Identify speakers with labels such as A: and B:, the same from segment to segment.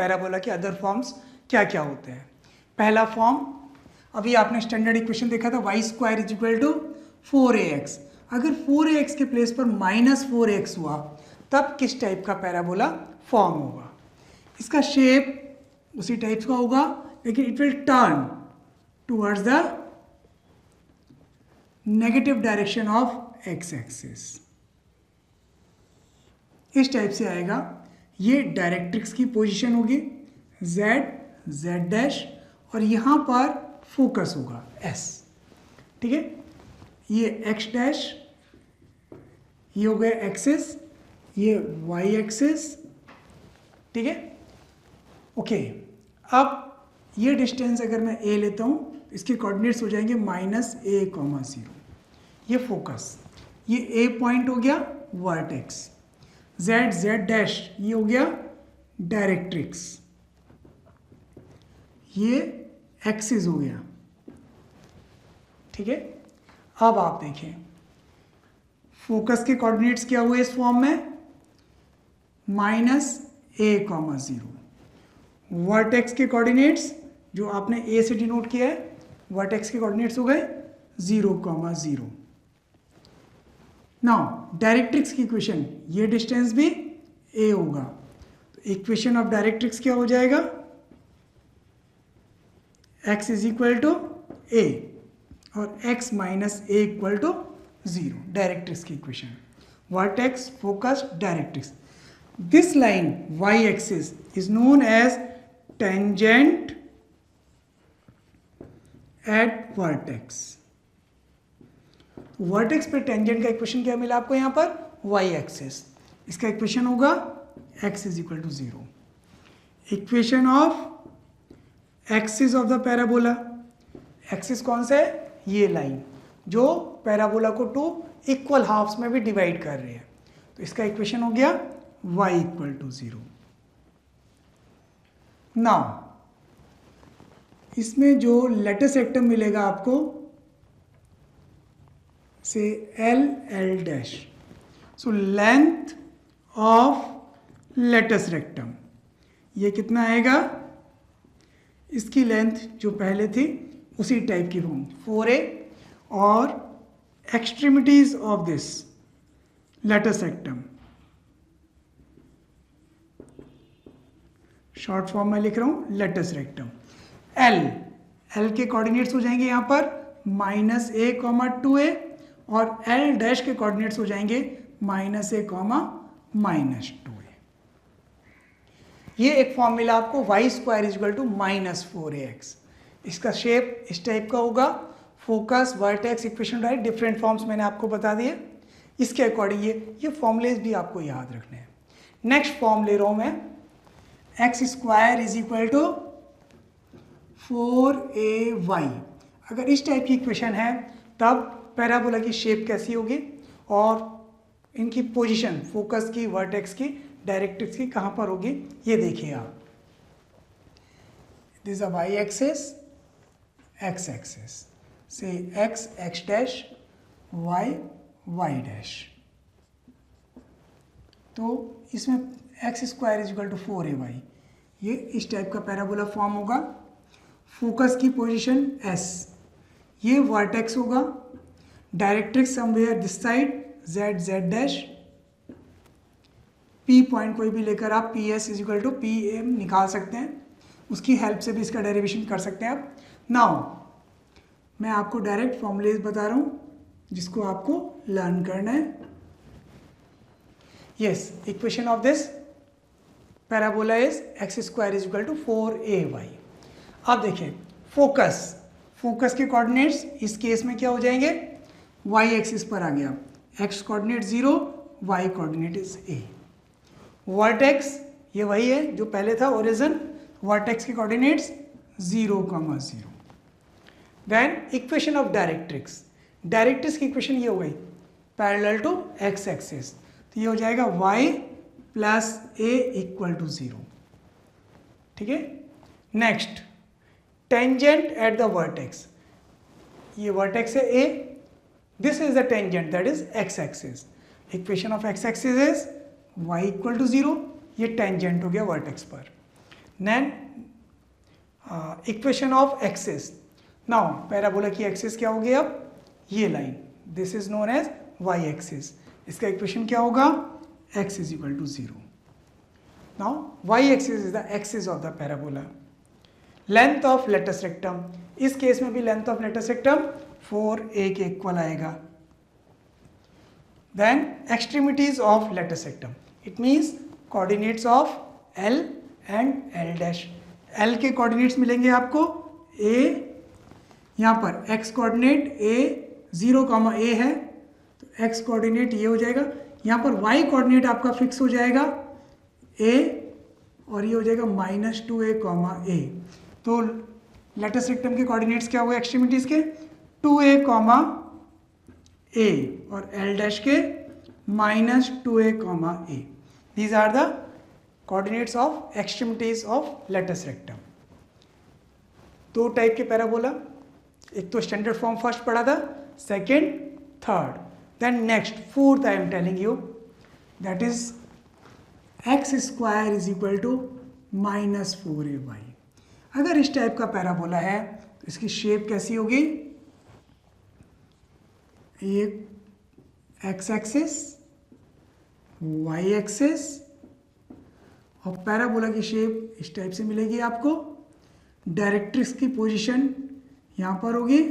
A: Parabola के other forms क्या क्या होते हैं। पहला फॉर्म, अभी आपने स्टैंडर्ड इक्वेशन देखा था, y square is equal to 4ax। अगर 4ax के प्लेस पर -4x हुआ तब किस टाइप का पैराबोला फॉर्म होगा? इसका शेप उसी टाइप का होगा, लेकिन it will turn towards the negative direction of x axis. इस टाइप से आएगा। ये डायरेक्ट्रिक्स की पोजीशन होगी z, z' और यहाँ पर फोकस होगा s। ठीक है, ये x', ये हो गया एक्सिस, ये y एक्सिस। ठीक है, ओके। अब ये डिस्टेंस अगर मैं a लेता हूँ, इसके कोऑर्डिनेट्स हो जाएंगे -a,0। ये फोकस, ये a पॉइंट हो गया वर्टेक्स, z, z' ये हो गया डायरेक्ट्रिक्स, ये एक्सिस हो गया। ठीक है, अब आप देखें फोकस के कोऑर्डिनेट्स क्या हुए इस फॉर्म में, -a,0। वर्टेक्स के कोऑर्डिनेट्स जो आपने a से डिनोट किया है, वर्टेक्स के कोऑर्डिनेट्स हो गए 0,0। नाउ डायरेक्ट्रिक्स की इक्वेशन, ये डिस्टेंस भी a होगा, तो इक्वेशन ऑफ डायरेक्ट्रिक्स क्या हो जाएगा, x is equal to a और x minus a equal to 0। Directrix की equation, vertex, focus, directrix. This line y axis is known as tangent at vertex. Vertex पे tangent का equation क्या मिला आपको यहाँ पर, y एक्सिस। इसका इक्वेशन होगा x is equal to 0। Equation of axis of the parabola, axis कौन सा है, ये लाइन जो पैराबोला को 2 इक्वल हाफ्स में भी डिवाइड कर रही है, तो इसका इक्वेशन हो गया y इक्वल टू 0। नाउ इसमें जो लेटस रेक्टम मिलेगा आपको से L dash, so length of latus rectum ये कितना आएगा, इसकी लेंथ जो पहले थी उसी टाइप की फॉर्म 4a, और extremities of this latus rectum, short form में लिख रहा हूं लेटस रेक्टम, L के कोऑर्डिनेट्स हो जाएंगे यहाँ पर -a, 2a, और L डैश के कोऑर्डिनेट्स हो जाएंगे -a, -2a। ये एक फॉर्म मिला आपको y square is equal to -4ax। इसका शेप इस टाइप का होगा, focus, vertex, equation right, different forms मैंने आपको बता दिए। इसके अकॉर्डिंग ये फॉर्मूलेज भी आपको याद रखने हैं। नेक्स्ट फॉर्म ले रहा हूं मैं, x square is equal to 4ay। अगर इस टाइप की इक्वेशन है तब पैराबोला की शेप कैसी होगी और इनकी पोजीशन, फोकस की, वर्टेक्स की, डायरेक्ट्रिक्स की कहाँ पर होगी, ये देखिए आप। This is a y axis, x axis, say x, x dash, y, y dash. तो इसमें x square is equal to 4ay, ये इस टाइप का पैराबोला फॉर्म होगा। फोकस की पोजीशन S, ये वर्टेक्स होगा, directrix somewhere this side z, z dash, P point कोई भी लेकर आप PS is equal to PM निकाल सकते हैं, उसकी हेल्प से भी इसका डेरिवेशन कर सकते हैं आप। नाउ मैं आपको डायरेक्ट फॉर्मूलेज बता रहा हूँ जिसको आपको लर्न करना है। Yes, equation of this parabola is x square is equal to 4ay। अब देखिए फोकस के कोऑर्डिनेट्स इस केस में क्या हो जाएंगे, y एक्सिस पर आ गया, x coordinate 0, y coordinate is a। Vertex ये वही है जो पहले था ओरिजिन, वर्टेक्स के coordinates 0,0। Then equation of directrix की इक्वेशन ये हो गई पैरेलल टू x एक्सिस, तो ये हो जाएगा y plus a equal to 0। ठीक है, next tangent at the vertex, ये वर्टेक्स है a, this is the tangent that is x axis. Equation of x axis is y equal to 0, ये tangent हो गया वर्टेक्स पर। Then equation of axis. Now parabola की axis क्या होगी अब, ये line, this is known as y axis. इसका इक्वेशन क्या होगा, x is equal to 0। Now y axis is the axis of the parabola. Length of latus rectum, इस case में भी length of latus rectum 4a के equal आएगा। Then extremities of latus rectum, it means coordinates of l and l dash. l के coordinates मिलेंगे आपको a, यहाँ पर x कोऑर्डिनेट a 0, a है तो x कोऑर्डिनेट ये हो जाएगा। यहाँ पर y कोऑर्डिनेट आपका फिक्स हो जाएगा a और ये हो जाएगा -2a, a। तो लेटस रेक्टम के कोऑर्डिनेट्स क्या हुए एक्सट्रीमिटीज के, 2a, a और l डैश के -2a, a। These are the coordinates of extremities of latus rectum. दो टाइप के पैराबोला, एक तो स्टैंडर्ड फॉर्म फर्स्ट पढ़ा था, second, third, then next fourth I am telling you, that is x square is equal to -4ay। अगर इस type का parabola है तो इसकी शेप कैसी होगी, एक x एक्सिस, y एक्सिस और पैराबोला की शेप इस टाइप से मिलेगी आपको। डायरेक्ट्रिक्स की पोजीशन यहाँ पर होगी,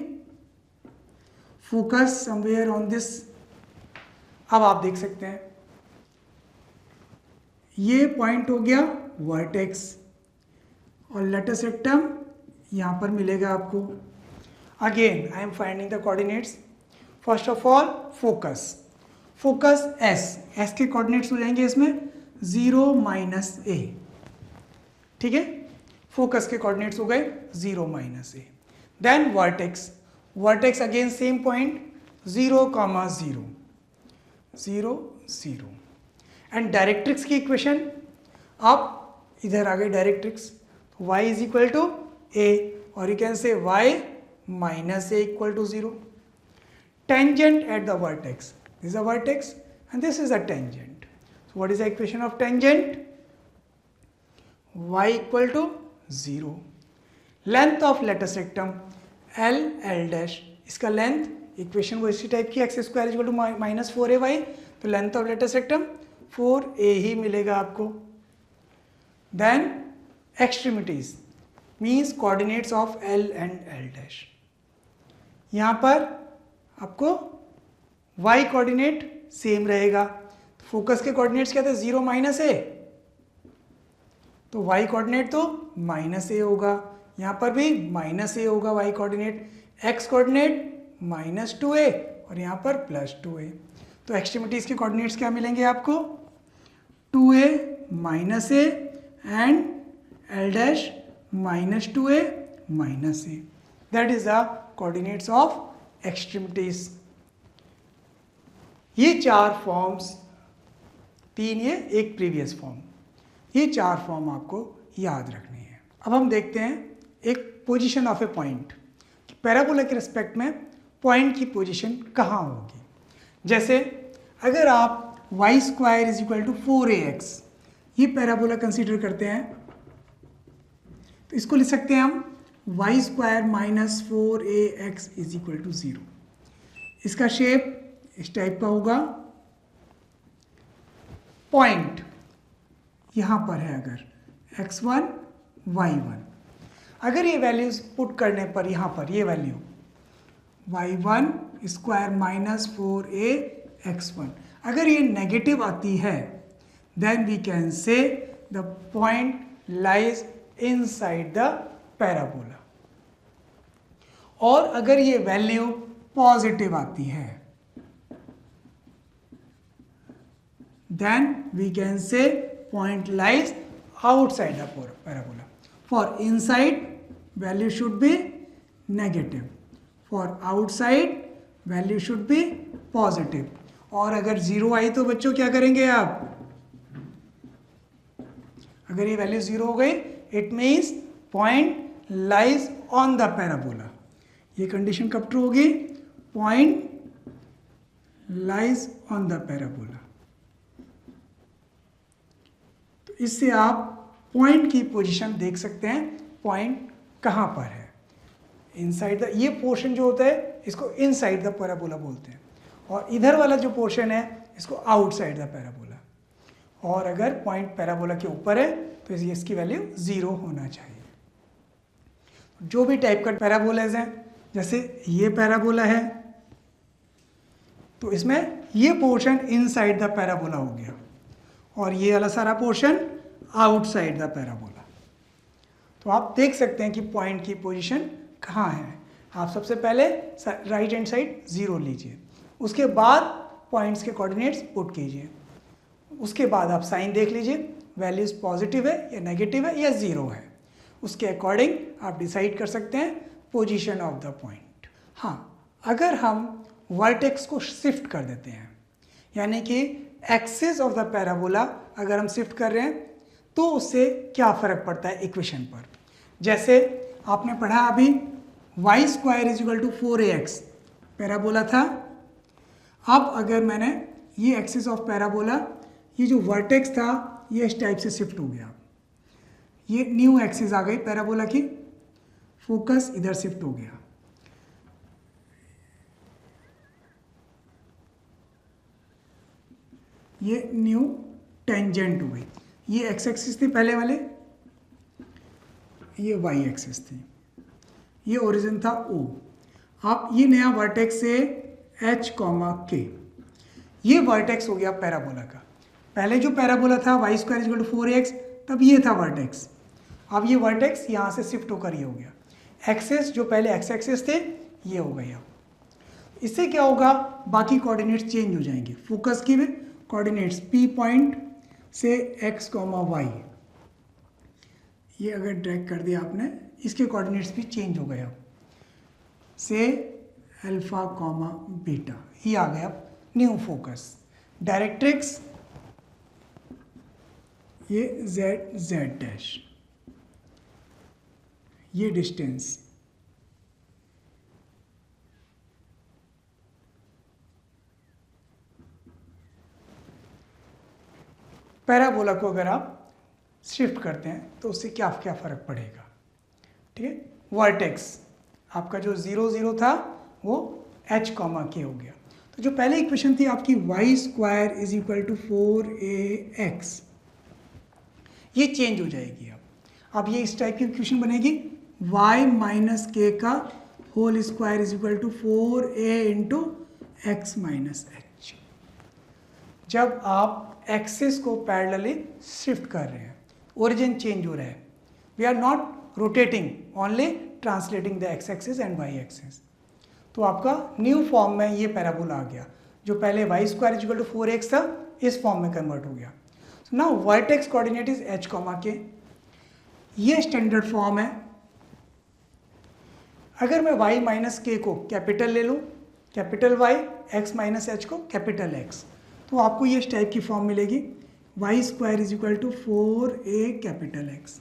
A: फोकस समवेयर ऑन दिस। अब आप देख सकते हैं ये पॉइंट हो गया वर्टेक्स और लेटस रेक्टम यहाँ पर मिलेगा आपको। Again I am finding the coordinates. First of all focus, focus S के कोऑर्डिनेट्स हो जाएंगे इसमें 0 -a, ठीक है। फोकस के कोऑर्डिनेट्स हो गए 0 -a। Then vertex, vertex again same point 0, 0, 0। And directrix की इक्वेशन, आप इधर आ गए directrix, y is equal to a और you can say y -a equal to 0। Tangent at the vertex, this is a vertex and this is a tangent. So what is the equation of tangent, y equal to 0। Length of latus rectum l dash, इसका length equation वो इसी type की, x square equal to -4ay, तो length of latus rectum 4a ही मिलेगा आपको। Then extremities means coordinates of l and l dash. यहाँ पर आपको y कोऑर्डिनेट सेम रहेगा, फोकस के कोऑर्डिनेट्स क्या थे 0 -a, तो y कोऑर्डिनेट तो -a होगा, यहाँ पर भी -a होगा y coordinate, x coordinate -2a और यहाँ पर +2a। तो एक्सट्रीमिटीज के कोऑर्डिनेट्स क्या मिलेंगे आपको, 2a -a and l dash -2a -a। That is the coordinates of extremities. ये चार फॉर्म्स, तीन ये एक प्रीवियस फॉर्म, ये चार फॉर्म आपको याद रखने हैं। अब हम देखते हैं एक position of a point, parabola के रिस्पेक्ट में पॉइंट की पोजीशन कहाँ होगी। जैसे अगर आप y square is equal to 4ax ये पैराबोला कंसीडर करते हैं तो इसको लिख सकते हैं हम y square -4ax is equal to 0। इसका शेप इस टाइप का होगा। पॉइंट यहाँ पर है, अगर x1 y1, अगर ये वैल्यूज पुट करने पर यहाँ पर ये वैल्यू y1 स्क्वायर -4ax1 अगर ये नेगेटिव आती है, then we can say the point lies inside the parabola. और अगर ये वैल्यू पॉजिटिव आती है, then we can say point lies outside the parabola. For inside value should be negative, for outside value should be positive. और अगर 0 आई तो बच्चों क्या करेंगे आप, अगर ये वैल्यू 0 हो गई it means point lies on the parabola. ये कंडीशन कब ट्रू होगी, point lies on the parabola. तो इससे आप पॉइंट की पोजीशन देख सकते हैं, पॉइंट कहाँ पर है। इनसाइड द, ये पोर्शन जो होता है इसको इनसाइड द पैराबोला बोलते हैं, और इधर वाला जो पोर्शन है इसको आउटसाइड द पैराबोला। और अगर पॉइंट पैराबोला के ऊपर है तो इसकी वैल्यू 0 होना चाहिए। जो भी टाइप का पैराबोलाज हैं, जैसे ये पैराबोला है तो इसमें ये पोर्शन इनसाइड द पैराबोला हो गया और ये वाला सारा पोर्शन आउटसाइड द पैराबोला। तो आप देख सकते हैं कि पॉइंट की पोजीशन कहाँ है। आप सबसे पहले राइट हैंड साइड 0 लीजिए, उसके बाद पॉइंट्स के कोऑर्डिनेट्स पुट कीजिए, उसके बाद आप साइन देख लीजिए, वैल्यूज पॉजिटिव है या नेगेटिव है या 0 है। उसके अकॉर्डिंग आप डिसाइड कर सकते हैं पोजीशन ऑफ द पॉइंट। हाँ, अगर हम वर्टेक्स को शिफ्ट कर देते हैं, यानी कि एक्सिस ऑफ द पैराबोला अगर हम शिफ्ट कर रहे हैं तो उससे क्या फ़र्क पड़ता है इक्वेशन पर। जैसे आपने पढ़ा अभी y² = 4ax पैराबोला था। अब अगर मैंने ये एक्सिस ऑफ पैराबोला, ये जो वर्टेक्स था ये इस टाइप से शिफ्ट हो गया, ये न्यू एक्सिस आ गई पैराबोला की, फोकस इधर शिफ्ट हो गया, ये न्यू टेंजेंट हो गई। ये एक्स एक्सिस थी पहले वाले, ये वाई एक्सिस थी, ये ओरिजिन था O। अब ये नया वर्टेक्स है H, K, ये वर्टेक्स हो गया पैराबोला का। पहले जो पैराबोला था y² = 4ax, तब ये था वर्टेक्स। अब ये वर्टेक्स यहाँ से शिफ्ट होकर ये हो गया। एक्सेस जो पहले एक्स एक्सेस थे ये हो गए। अब इससे क्या होगा, बाकी कोऑर्डिनेट्स चेंज हो जाएंगे। फोकस की भी कोऑर्डिनेट्स P पॉइंट से x, y, ये अगर ड्रैग कर दिया आपने, इसके कोऑर्डिनेट्स भी चेंज हो गए। अब से अल्फा, बीटा, ये आ गया अब न्यू फोकस। डायरेक्ट्रिक्स ये z', ये डिस्टेंस, पैराबोला को अगर आप शिफ्ट करते हैं तो उससे क्या क्या फ़र्क पड़ेगा। ठीक है, वर्टेक्स आपका जो 0, 0 था वो H, K हो गया। तो जो पहले इक्वेशन थी आपकी y² = 4ax, ये चेंज हो जाएगी। अब ये इस टाइप की इक्वेशन बनेगी y - k का whole square = 4a × x - h। जब आप एक्सिस को पैरेलली शिफ्ट कर रहे हैं, ओरिजिन चेंज हो रहा है, we are not rotating, only translating the x axis and y axis. तो आपका न्यू फॉर्म में ये पैराबोला आ गया, जो पहले y² = 4x था, इस फॉर्म में कन्वर्ट हो गया। So now vertex coordinate is H, K, ये स्टैंडर्ड फॉर्म है। अगर मैं y - k को कैपिटल ले लूँ, कैपिटल Y, x - h को कैपिटल X, तो आपको ये इस टाइप की फॉर्म मिलेगी y² = 4a कैपिटल X।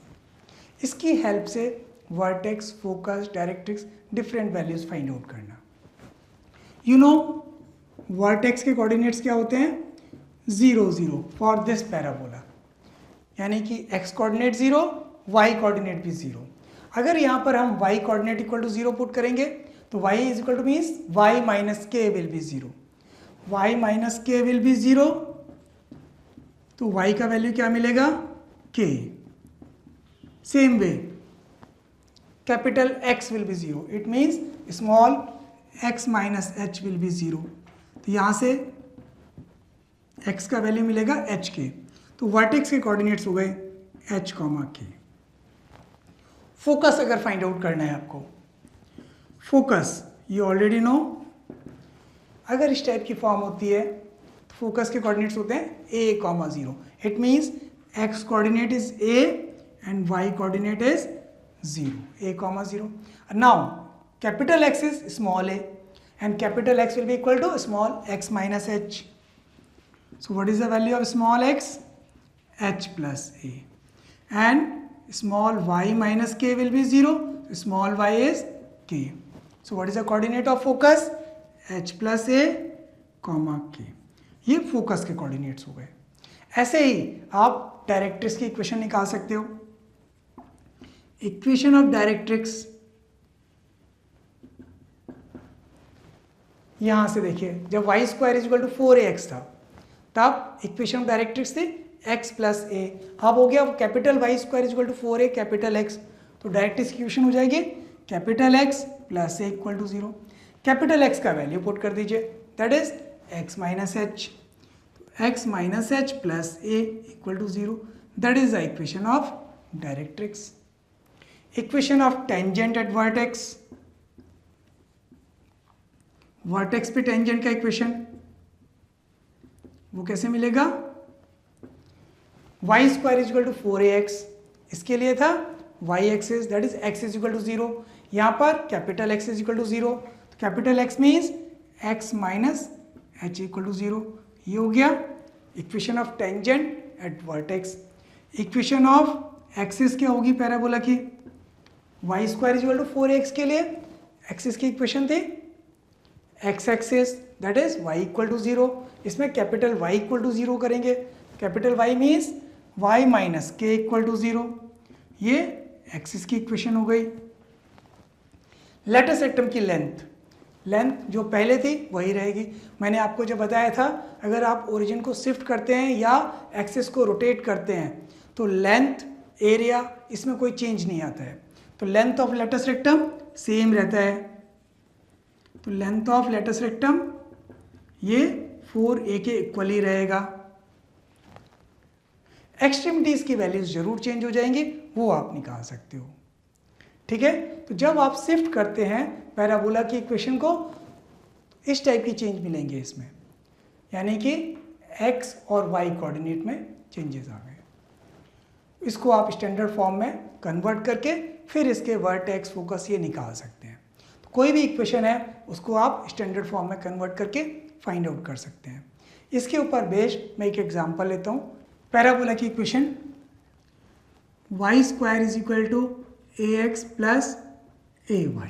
A: इसकी हेल्प से vertex, focus, directrix, different values find out करना। यू नो वर्टेक्स के कोऑर्डिनेट्स क्या होते हैं, 0, 0 फॉर दिस पैराबोला, यानी कि x कोऑर्डिनेट 0, y कोऑर्डिनेट भी 0। अगर यहाँ पर हम y कोऑर्डिनेट = 0 पुट करेंगे तो y means y - k will be 0, y - k will be 0, तो y का वैल्यू क्या मिलेगा, k। Same way capital X will be 0, it means small x - h will be 0, तो यहाँ से x का वैल्यू मिलेगा hk। तो वर्टेक्स के कोऑर्डिनेट्स हो गए H, K। फोकस अगर फाइंड आउट करना है आपको, फोकस यू ऑलरेडी नो, अगर इस टाइप की फॉर्म होती है तो फोकस के कोऑर्डिनेट्स होते हैं a, 0, it means x coordinate is a and y coordinate is 0, a, 0. Now capital X is small a and capital X will be equal to small x minus h. So what is the value of small x? H plus a. And small y minus k will be 0. Small y is k. So what is the coordinate of focus? H plus a, k. ये focus के coordinates हो गए। ऐसे ही आप directrix की equation निकाल सकते हो। इक्वेशन ऑफ डायरेक्ट्रिक्स यहां से देखिए, जब y square is equal to 4ax था तब इक्वेशन ऑफ डायरेक्ट्रिक्स थी x प्लस ए। अब हो गया capital y square is equal to 4a capital x, तो डायरेक्ट्रिक्स की इक्वेशन हो जाएगी capital x plus a equal to 0। Capital x का वैल्यू पुट कर दीजिए, that is x minus h, x minus h plus a equal to 0, that is the equation of directrix. Equation of tangent at vertex, vertex पे tangent का equation वो कैसे मिलेगा, y square is equal to 4ax, इसके लिए था y axis that is x is equal to 0, यहाँ पर capital X is equal to 0, तो capital X means x minus h equal to 0। ये हो गया equation of tangent at vertex. Equation of axis क्या होगी पैराबोला की, y square is equal to 4ax के लिए एक्सिस की इक्वेशन थी x axis that is y equal to 0, इसमें कैपिटल Y इक्वल टू 0 करेंगे, capital Y means y minus k equal to 0, ये एक्सिस की इक्वेशन हो गई। लेटस एटम की लेंथ, लेंथ जो पहले थी वही रहेगी। मैंने आपको जो बताया था अगर आप ओरिजिन को शिफ्ट करते हैं या एक्सिस को रोटेट करते हैं तो लेंथ एरिया इसमें कोई चेंज नहीं आता है, तो length of latus rectum same रहता है, तो लेंथ ऑफ लेटस रेक्टम ये 4a के इक्वल ही रहेगा। एक्सट्रीमिटीज की वैल्यूज जरूर चेंज हो जाएंगी, वो आप निकाल सकते हो, ठीक है। तो जब आप शिफ्ट करते हैं पैराबोला की इक्वेशन को इस टाइप की चेंज मिलेंगे इसमें, यानी कि x और y कोऑर्डिनेट में चेंजेस आ गए। इसको आप स्टैंडर्ड फॉर्म में कन्वर्ट करके फिर इसके वर्टेक्स फोकस ये निकाल सकते हैं। तो कोई भी इक्वेशन है उसको आप स्टैंडर्ड फॉर्म में कन्वर्ट करके फाइंड आउट कर सकते हैं। इसके ऊपर बेस्ड मैं एक एग्जांपल लेता हूँ। पैराबोला की equation y square is equal to ax plus ay।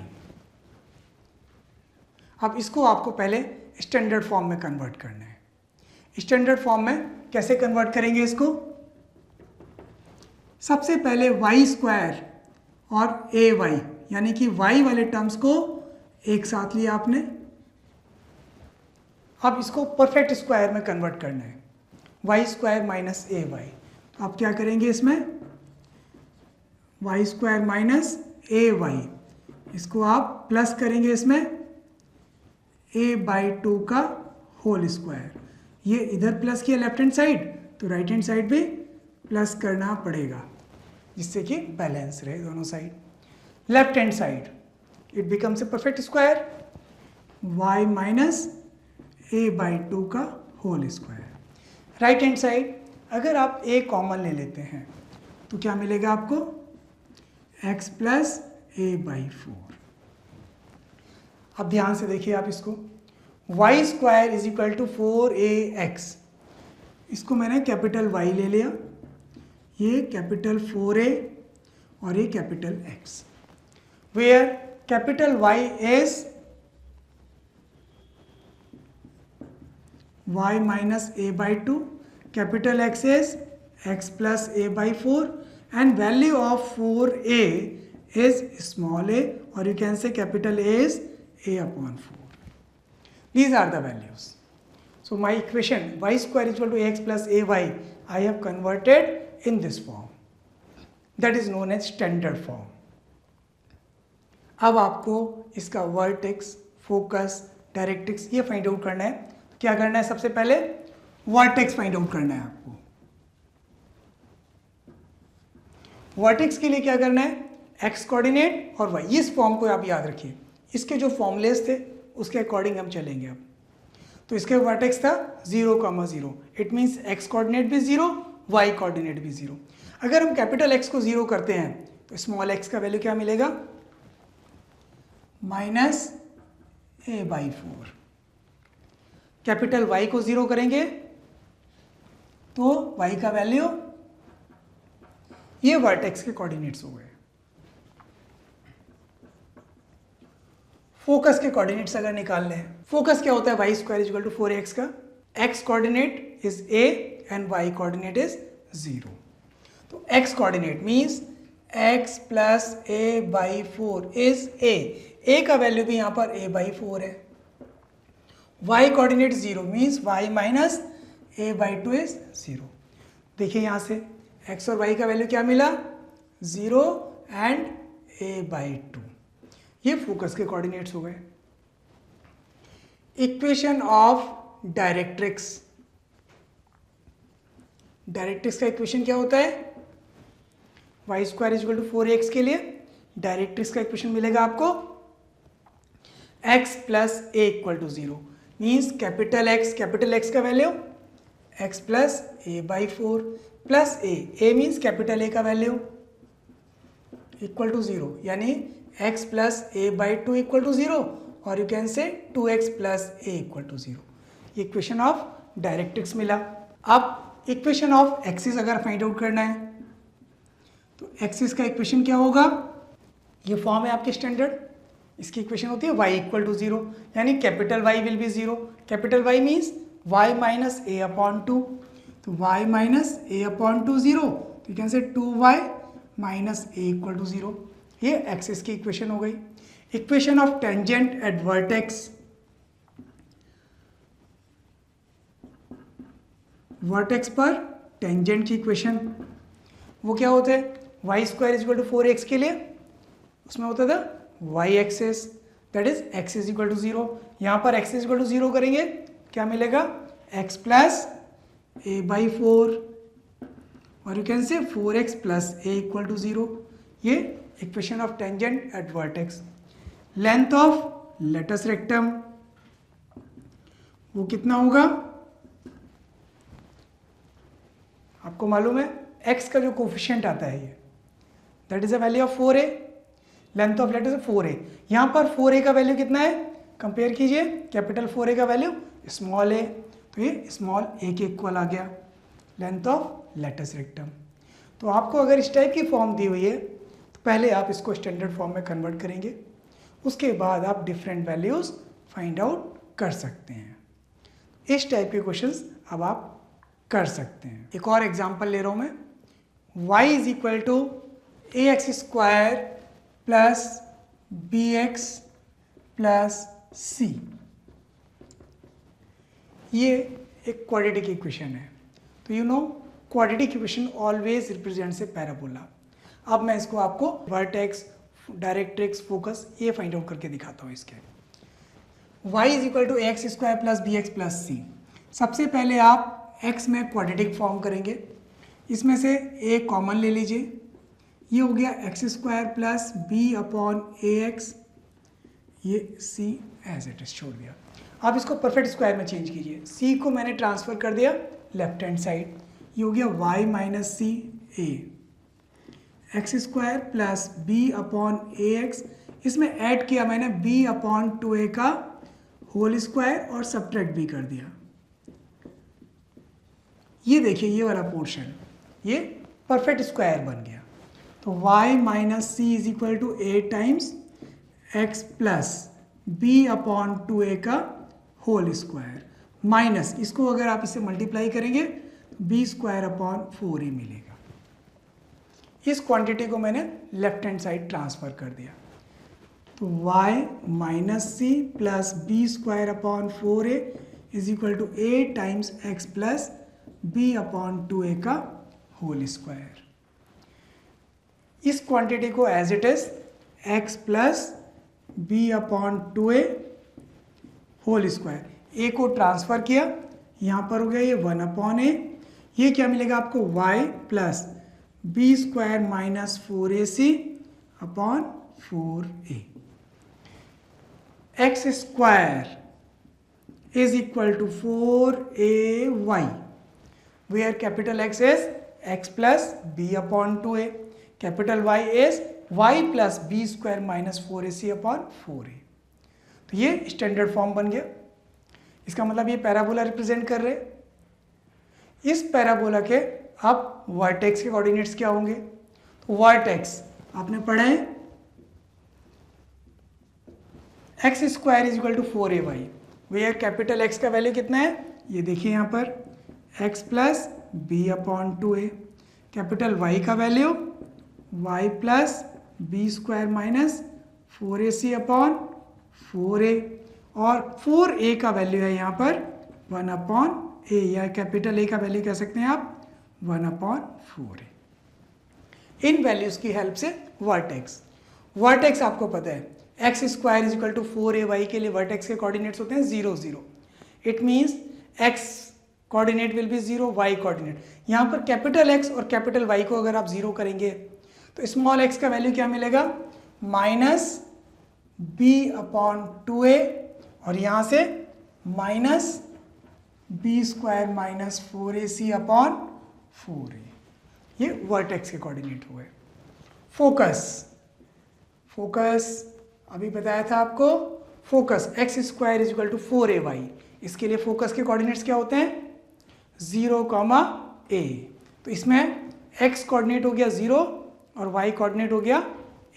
A: अब इसको आपको पहले स्टैंडर्ड फॉर्म में कन्वर्ट करना है। स्टैंडर्ड फॉर्म में कैसे कन्वर्ट करेंगे इसको, सबसे पहले y स्क्वायर और ay यानी कि y वाले टर्म्स को एक साथ लिया आपने। अब इसको परफेक्ट स्क्वायर में कन्वर्ट करना है, y स्क्वायर माइनस ए वाई। आप क्या करेंगे इसमें, y स्क्वायर माइनस ए वाई, इसको आप प्लस करेंगे इसमें a/2 का होल स्क्वायर। ये इधर प्लस किया लेफ्ट हैंड साइड, तो राइट हैंड साइड भी प्लस करना पड़ेगा जिससे कि बैलेंस रहे दोनों side. Left hand side it becomes a perfect square, y minus a/2 का whole square. Right hand side अगर आप a कॉमन ले लेते हैं तो क्या मिलेगा आपको, x प्लस a/4। अब ध्यान से देखिए आप इसको, y square is equal to 4ax, इसको मैंने कैपिटल Y ले लिया, ये कैपिटल 4a और ये capital X, where capital Y is y minus a/2, capital X is x plus a/4 and value of 4a is small a, or you can say capital A is a/4. These are the values. So my equation y square is equal to ax plus ay I have converted in this form. That is known as standard form. अब आपको इसका vertex, focus, directrix ये find out करना है। क्या करना है, सबसे पहले वर्टेक्स फाइंड आउट करना है आपको। वर्टेक्स के लिए क्या करना है, एक्स कोऑर्डिनेट और वाई, इस फॉर्म को आप याद रखिए। इसके जो फॉर्मूलेस थे उसके अकॉर्डिंग हम चलेंगे अब। तो इसके वर्टेक्स था 0,0, इट मीन्स एक्स कोऑर्डिनेट भी 0, वाई कोऑर्डिनेट भी 0। अगर हम कैपिटल एक्स को 0 करते हैं तो स्मॉल एक्स का वैल्यू क्या मिलेगा, माइनस a/4। कैपिटल वाई को 0 करेंगे तो y का वैल्यू, ये वर्टेक्स के कोऑर्डिनेट्स हो गए। फोकस के कोऑर्डिनेट्स अगर निकाल लें, फोकस क्या होता है, y square is equal to 4x का, x coordinate is a and y coordinate is 0. तो x coordinate means x plus a by 4 is a का वैल्यू भी यहाँ पर a by 4 है. y coordinate 0 means y minus a by 2 is 0. देखिए यहाँ से x और y का वैल्यू क्या मिला, 0 एंड a by 2. ये फोकस के कोऑर्डिनेट्स हो गए. Equation of directrix. डायरेक्ट्रिक्स का इक्वेशन क्या होता है, y square is equal to 4ax के लिए डायरेक्ट्रिक्स का इक्वेशन मिलेगा आपको x plus a equal to 0 means capital X का value x plus a by 4 plus a means capital A का वैल्यू इक्वल टू 0 यानी x plus a by 2 equal to 0 और you can से 2x plus a equal to 0. ये equation of directrix मिला. अब equation of axis अगर find out करना है तो एक्सिस का इक्वेशन क्या होगा, ये फॉर्म है आपके स्टैंडर्ड. इसकी इक्वेशन होती है y इक्वल टू 0 यानी capital Y will be 0. Capital Y means y minus a upon 2. तो y माइनस a अपॉन 2 0, तो यू कैन से 2y minus a equal to 0. ये एक्सिस की इक्वेशन हो गई. Equation of tangent at vertex. Vertex पर tangent की equation वो क्या होते हैं, y square is equal to 4x के लिए उसमें होता था y axis that is x is equal to 0. यहाँ पर x इज इक्वल टू 0 करेंगे क्या मिलेगा, x प्लस a बाई 4 और यू कैन से 4x plus a equal to 0. ये equation of tangent at vertex. Length of latus rectum वो कितना होगा, आपको मालूम है x का जो कोफिशिएंट आता है ये that is a value of 4a. Length of latus 4a. यहाँ पर 4a का वैल्यू कितना है, कंपेयर कीजिए कैपिटल 4a का वैल्यू स्मॉल a, तो ये स्मॉल a के इक्वल आ गया लेंथ ऑफ लेटस रेक्टम. तो आपको अगर इस टाइप की फॉर्म दी हुई है तो पहले आप इसको स्टैंडर्ड फॉर्म में कन्वर्ट करेंगे, उसके बाद आप डिफरेंट वैल्यूज फाइंड आउट कर सकते हैं. इस टाइप के क्वेश्चंस अब आप कर सकते हैं. एक और एग्जांपल ले रहा हूं मैं. y is equal to ax square plus bx plus c. ये एक क्वाड्रेटिक इक्वेशन है. तो you know quadratic equation always represents a parabola. अब मैं इसको आपको वर्टेक्स, डायरेक्ट्रिक्स, फोकस ये फाइंड आउट करके दिखाता हूँ. इसके y is equal to ax square plus bx plus c. सबसे पहले आप x में क्वाड्रेटिक फॉर्म करेंगे. इसमें से a कॉमन ले लीजिए, ये हो गया x square plus b upon ax, ये c एज इट इज छोड़ दिया. आप इसको परफेक्ट स्क्वायर में चेंज कीजिए. c को मैंने ट्रांसफर कर दिया लेफ्ट हैंड साइड, ये हो गया y minus c a. x square plus b upon ax, इसमें ऐड किया मैंने b अपॉन 2a का होल स्क्वायर और सब्ट्रैक्ट भी कर दिया. ये देखिए ये वाला पोर्शन ये परफेक्ट स्क्वायर बन गया. तो y minus c is equal to a times x plus b upon 2a का होल स्क्वायर माइनस, इसको अगर आप इससे मल्टीप्लाई करेंगे तो b स्क्वायर अपॉन 4a मिलेगा. इस क्वांटिटी को मैंने लेफ्ट हैंड साइड ट्रांसफर कर दिया. तो y minus c plus b square upon 4a is equal to a times x plus b upon 2a का होल स्क्वायर. इस क्वांटिटी को as it is x plus b upon 2a whole square, a को transfer किया, यहाँ पर हो गया ये 1 अपॉन a. ये क्या मिलेगा आपको y plus b square minus 4ac upon 4a. x square is equal to 4ay where capital X is x plus b upon 2a, capital Y is y plus b square minus 4ac upon 4a. तो ये standard form बन गया. इसका मतलब ये parabola represent कर रहे. इस पैराबोला के अब वर्टेक्स के कोऑर्डिनेट्स क्या होंगे, तो वर्टेक्स आपने पढ़ा है x square is equal to 4ay where capital X का वैल्यू कितना है, ये देखिए यहाँ पर x plus b upon 2a, capital Y का value y plus b square minus 4ac upon 4a, और 4a का वैल्यू है यहाँ पर 1 अपॉन a, या कैपिटल a का वैल्यू कह सकते हैं आप 1 अपॉन 4a। इन वैल्यूज की हेल्प से वर्टेक्स आपको पता है x square is equal to 4ay के लिए वर्टेक्स के कोऑर्डिनेट्स होते हैं 0 0। It means x coordinate will be 0, y coordinate. यहाँ पर कैपिटल x और कैपिटल y को अगर आप 0 करेंगे तो स्मॉल x का वैल्यू क्या मिलेगा, माइनस b अपॉन 2a, और यहाँ से minus b square minus 4ac upon 4a। ये वर्टेक्स के कोऑर्डिनेट हुए। फोकस अभी बताया था आपको, focus x square is equal to 4ay, इसके लिए फोकस के कोऑर्डिनेट्स क्या होते हैं 0, a। तो इसमें x कोऑर्डिनेट हो गया 0 और y कोऑर्डिनेट हो गया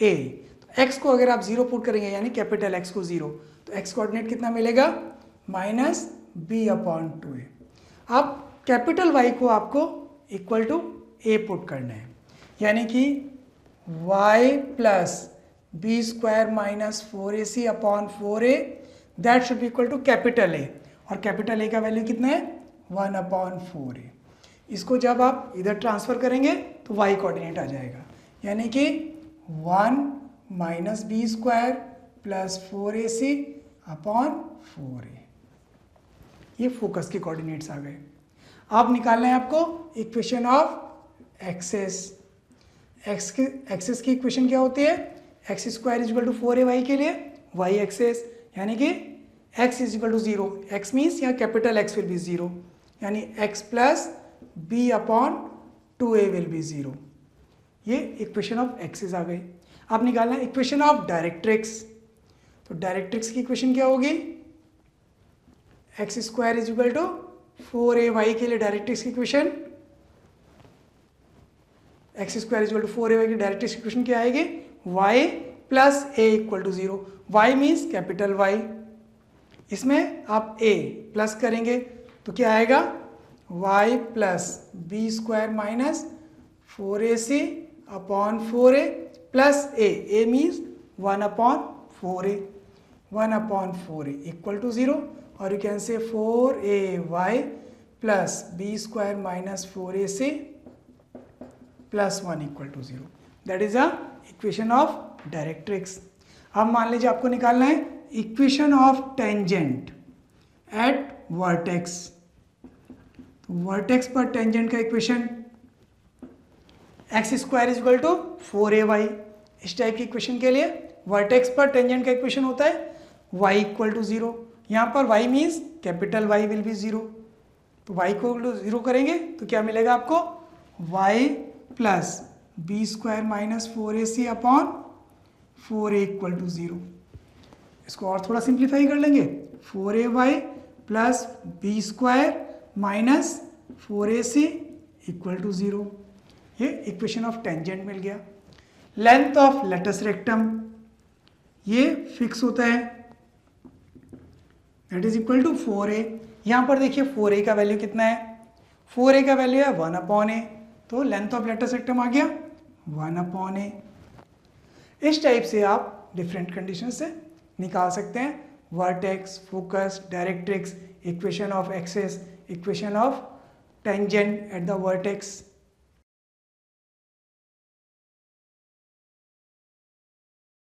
A: a। तो x को अगर आप 0 पुट करेंगे यानी कैपिटल x को 0, तो x कोऑर्डिनेट कितना मिलेगा माइनस b अपॉन 2a। अब कैपिटल Y को आपको इक्वल टू a पुट करना है, यानी कि y plus b square minus 4ac upon 4a, that should be equal to capital A, और कैपिटल A का वैल्यू कितना है 1 अपॉन 4a। इसको जब आप इधर ट्रांसफर करेंगे तो y कोऑर्डिनेट आ जाएगा, यानी कि 1 minus b square plus 4ac upon 4a। ये फोकस के कोऑर्डिनेट्स आ गए। अब निकालना है आपको इक्वेशन ऑफ एक्सेस। एक्सेस की इक्वेशन क्या होती है, x square is equal to 4ay के लिए y एक्सेस, यानी कि x is equal to 0, x means यहाँ कैपिटल x विल बी 0, यानी x plus b upon 2a will be 0। ये इक्वेशन ऑफ एक्सेस आ गई। अब निकालना है इक्वेशन ऑफ डायरेक्ट्रिक्स। तो डायरेक्ट्रिक्स की इक्वेशन क्या होगी, x square is equal to 4ay के लिए डायरेक्ट्रिक्स की equation, x square is equal to 4ay की डायरेक्ट्रिक्स इक्वेशन क्या आएगी, y plus a equal to 0, y means capital Y। इसमें आप a प्लस करेंगे तो क्या आएगा y plus b square minus 4ac upon 4a plus a means 1 upon 4a, 1 upon 4a equal to 0, और you can say 4ay plus b square minus 4ac plus 1 equal to 0। That is a equation of directrix. अब मान लीजिए आपको निकालना है equation of tangent at vertex. तो vertex पर tangent का equation x square is equal to 4ay। इस टाइप की इक्वेशन के लिए वर्टेक्स पर टेंजेंट का इक्वेशन होता है y इक्वल टू 0। यहाँ पर y means capital Y will be 0, तो y को 0 करेंगे तो क्या मिलेगा आपको y plus b square minus 4ac upon 4a equal to 0। इसको और थोड़ा सिंप्लीफाई कर लेंगे, 4ay plus b square minus 4ac equal to 0। ये इक्वेशन ऑफ टेंजेंट मिल गया। लेंथ ऑफ लेटस रेक्टम ये फिक्स होता है, that is equal to 4a। यहाँ पर देखिए 4a का वैल्यू कितना है, 4a का वैल्यू है 1 अपॉन a, तो लेंथ ऑफ लेटस रेक्टम आ गया 1 अपॉन a। इस टाइप से आप डिफरेंट कंडीशन से निकाल सकते हैं vertex, focus, directrix, equation of axis, equation of tangent at the vertex.